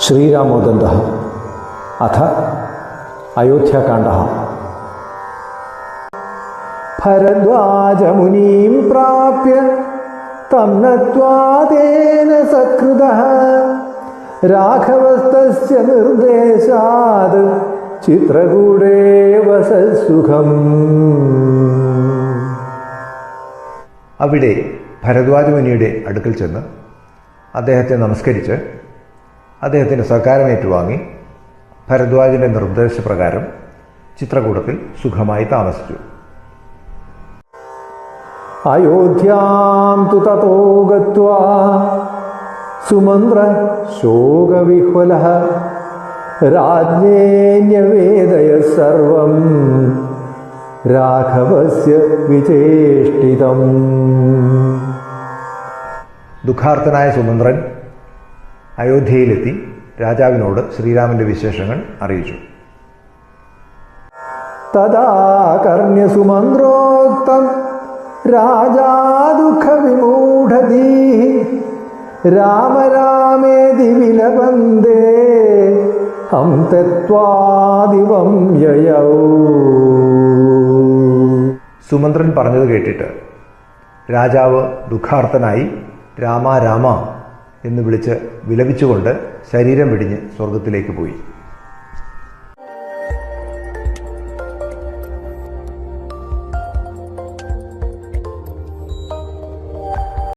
ശ്രീരാമോദന്തഃ അഥ അയോധ്യാകാണ്ഡഃ. ഭരദ്വാജമുനീം പ്രാപ്യ തം നത്വാ തേന സത്കൃതഃ രാഘവസ്തസ്യ നിർദ്ദേശാത് ചിത്രകൂടേ വസസുഖം. അവിടെ ഭരദ്വാജമുനിയുടെ അടുക്കൽ ചെന്ന് അദ്ദേഹത്തെ നമസ്കരിച്ച് അദ്ദേഹത്തിൻ്റെ സൽക്കാരം ഏറ്റുവാങ്ങി ഭരദ്വാജൻ്റെ നിർദ്ദേശപ്രകാരം ചിത്രകൂടത്തിൽ സുഖമായി താമസിച്ചു. അയോധ്യാം തു തതോ ഗത്വാ സുമന്ത്ര ശോകവിഹ്വലഃ രാജ്ഞേ ന്യവേദയ സർവം രാഘവസ്യ വിചേഷ്ടിതം. ദുഃഖാർത്തനായ സുമന്ത്രൻ അയോധ്യയിലെത്തി രാജാവിനോട് ശ്രീരാമന്റെ വിശേഷങ്ങൾ അറിയിച്ചു. തദാ കർണ്യ സുമന്ത്രോക്തം രാജാ ദുഃഖവിമൂഢധീഃ രാമ രാമേതി വിലപന്തേ ഹം തത്വാദിവം യയൗ. സുമന്ത്രൻ പറഞ്ഞത് കേട്ടിട്ട് രാജാവ് ദുഃഖാർത്തനായി രാമ രാമ എന്ന് വിളിച്ച് വിലപിച്ചുകൊണ്ട് ശരീരം വെടിഞ്ഞ് സ്വർഗത്തിലേക്ക് പോയി.